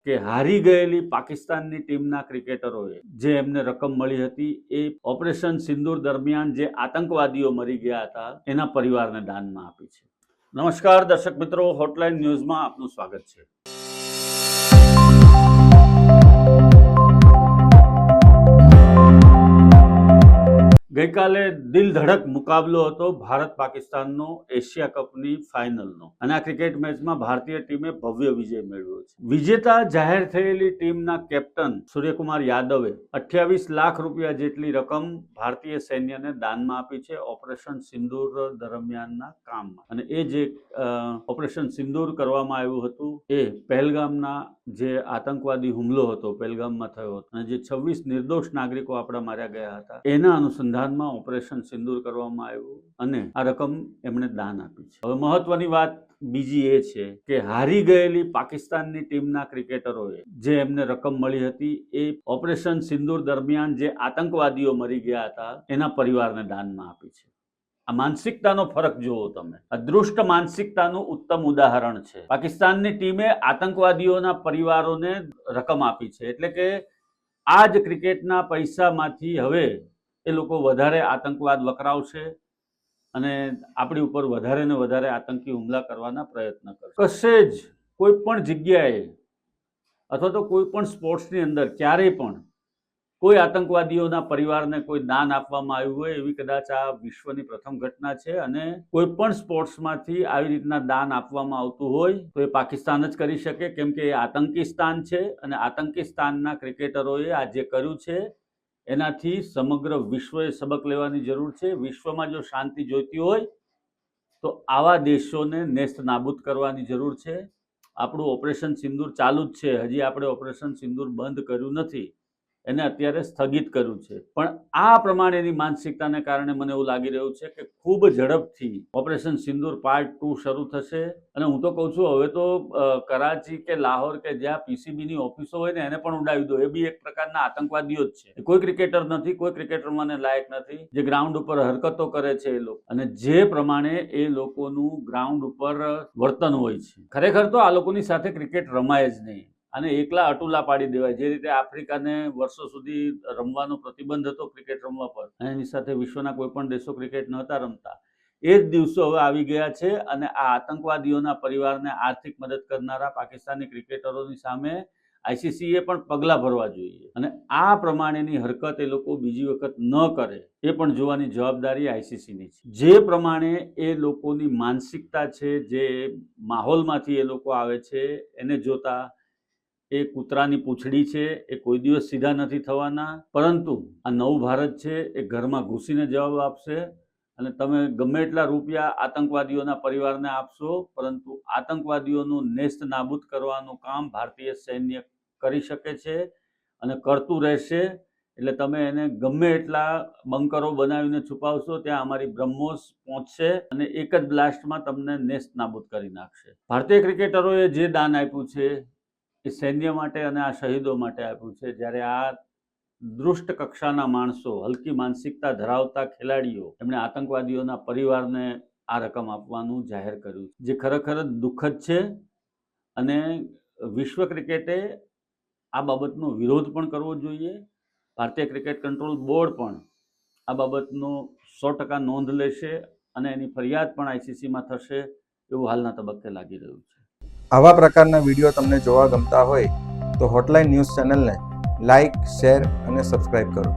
કે હારી ગયેલી પાકિસ્તાનની ટીમના ક્રિકેટરોએ જે એમને રકમ મળી હતી એ ઓપરેશન સિંદૂર દરમિયાન જે આતંકવાદીઓ મરી ગયા હતા એના પરિવારને દાનમાં આપી છે. નમસ્કાર દર્શક મિત્રો, હોટલાઇન ન્યૂઝમાં આપનું સ્વાગત છે. ગઈકાલે દિલ ધડક મુકાબલો હતો ભારત પાકિસ્તાનનો એશિયા કપની ફાઇનલનો, અને આ ક્રિકેટ મેચમાં ભારતીય ટીમે ભવ્ય વિજય મેળવ્યો છે. વિજેતા જાહેર થયેલી ટીમના કેપ્ટન સૂર્યકુમાર યાદવે 28 લાખ રૂપિયા જેટલી રકમ ભારતીય સૈન્યને દાનમાં આપી છે ઓપરેશન સિંદૂર દરમિયાનના કામમાં. અને એ જે ઓપરેશન સિંદૂર કરવામાં આવ્યું હતું એ પહેલગામના જે આતંકવાદી હુમલો હતો પહેલગામમાં થયો હતો અને જે 26 નિર્દોષ નાગરિકો આપણા માર્યા ગયા હતા એના અનુસંધાનમાં ઓપરેશન સિંદૂર કરવામાં આવ્યું અને આ રકમ એમણે દાન આપી છે. હવે મહત્વની વાત બીજી એ છે કે હારી ગયેલી પાકિસ્તાનની ટીમના ક્રિકેટરોએ જે એમને રકમ મળી હતી એ ઓપરેશન સિંદૂર દરમિયાન જે આતંકવાદીઓ મરી ગયા હતા એના પરિવારને દાનમાં આપી છે. આ માનસિકતાનો ફરક જુઓ તમે. આ દુષ્ટ માનસિકતાનું ઉત્તમ ઉદાહરણ છે. પાકિસ્તાનની ટીમે આતંકવાદીઓના પરિવારોને રકમ આપી છે, એટલે કે આ જ ક્રિકેટના પૈસામાંથી હવે એ લોકો વધારે આતંકવાદ વકરાવશે અને આપણી ઉપર વધારે ને વધારે આતંકી હુમલા કરવાના પ્રયત્ન કરશે. કશે જ કોઈ પણ જગ્યાએ અથવા તો કોઈ પણ સ્પોર્ટ્સની અંદર ક્યારેય પણ કોઈ આતંકવાદીઓના પરિવારને કોઈ દાન આપવામાં આવ્યું હોય એવી કદાચ આ વિશ્વની પ્રથમ ઘટના છે. અને કોઈ પણ સ્પોર્ટ્સમાંથી આવી રીતના દાન આપવામાં આવતું હોય તો એ પાકિસ્તાન જ કરી શકે, કેમ કે એ આતંકી સ્થાન છે અને આતંકી સ્થાનના ક્રિકેટરોએ આ જે કર્યું છે એનાથી સમગ્ર વિશ્વએ સબક લેવાની જરૂર છે. વિશ્વમાં જો શાંતિ જોઈતી હોય તો આવા દેશોને નેસ્ત નાબૂદ કરવાની જરૂર છે. આપણું ઓપરેશન સિંદૂર ચાલુ જ છે, હજી આપણે ઓપરેશન સિંદૂર બંધ કર્યું નથી, એને અત્યારે સ્થગિત કર્યું છે. પણ આ પ્રમાણેની માનસિકતાને કારણે મને એવું લાગી રહ્યું છે કે ખૂબ ઝડપથી ઓપરેશન સિંદૂર પાર્ટ 2 શરૂ થશે. અને હું તો કહું છું હવે તો કરાચી કે લાહોર કે જ્યાં પીસીબીની ઓફિસો હોય ને એને પણ ઉડાવી દો, એ બી એક પ્રકારના આતંકવાદીઓ જ છે. કોઈ ક્રિકેટર નથી, કોઈ ક્રિકેટર મને લાયક નથી જે ગ્રાઉન્ડ ઉપર હરકતો કરે છે એ લોકો, અને જે પ્રમાણે એ લોકોનું ગ્રાઉન્ડ ઉપર વર્તન હોય છે, ખરેખર તો આ લોકોની સાથે ક્રિકેટ રમાય જ નહીં અને એકલા અટુલા પાડી દેવાય. જે રીતે આફ્રિકાને વર્ષો સુધી રમવાનો પ્રતિબંધ હતો ક્રિકેટ રમવા પર, અને એની સાથે વિશ્વના કોઈ પણ દેશો ક્રિકેટ નહોતા રમતા, એ જ દિવસો હવે આવી ગયા છે. અને આ આતંકવાદીઓના પરિવારને આર્થિક મદદ કરનારા પાકિસ્તાની ક્રિકેટરોની સામે આઈસીસીએ પણ પગલાં ભરવા જોઈએ અને આ પ્રમાણેની હરકત એ લોકો બીજી વખત ન કરે એ પણ જોવાની જવાબદારી આઈસીસીની છે. જે પ્રમાણે એ લોકોની માનસિકતા છે, જે માહોલમાંથી એ લોકો આવે છે એને જોતા એ કૂતરાની પૂંછડી છે, એ કોઈ દિવસ સીધા નથી થવાના. પરંતુ આ નવું ભારત છે એ ઘરમાં ઘૂસીને જવાબ આપશે. અને તમે ગમે એટલા રૂપિયા આતંકવાદીઓના પરિવારને આપશો, પરંતુ આતંકવાદીઓનું નેસ્ત નાબૂદ કરવાનું કામ ભારતીય સૈન્ય કરી શકે છે અને કરતું રહેશે. એટલે તમે એને ગમે એટલા બંકરો બનાવીને છુપાવશો, ત્યાં અમારી બ્રહ્મોસ પહોંચશે અને એક જ બ્લાસ્ટમાં તમને નેસ્ત નાબૂદ કરી નાખશે. ભારતીય ક્રિકેટરોએ જે દાન આપ્યું છે એ સૈન્ય માટે અને આ શહીદો માટે આપ્યું છે. જ્યારે આ દુષ્ટ કક્ષાના માણસો, હલકી માનસિકતા ધરાવતા ખેલાડીઓ, એમણે આતંકવાદીઓના પરિવારને આ રકમ આપવાનું જાહેર કર્યું, જે ખરેખર દુઃખદ છે. અને વિશ્વ ક્રિકેટે આ બાબતનો વિરોધ પણ કરવો જોઈએ. ભારતીય ક્રિકેટ કંટ્રોલ બોર્ડ પણ આ બાબતનો 100% નોંધ લેશે અને એની ફરિયાદ પણ આઈસીસીમાં થશે એવું હાલના તબક્કે લાગી રહ્યું છે. આવા પ્રકારના વિડીયો તમને જોવા ગમતા હોય તો હોટલાઇન ન્યૂઝ ચેનલને લાઇક, શેર અને સબસ્ક્રાઇબ કરો.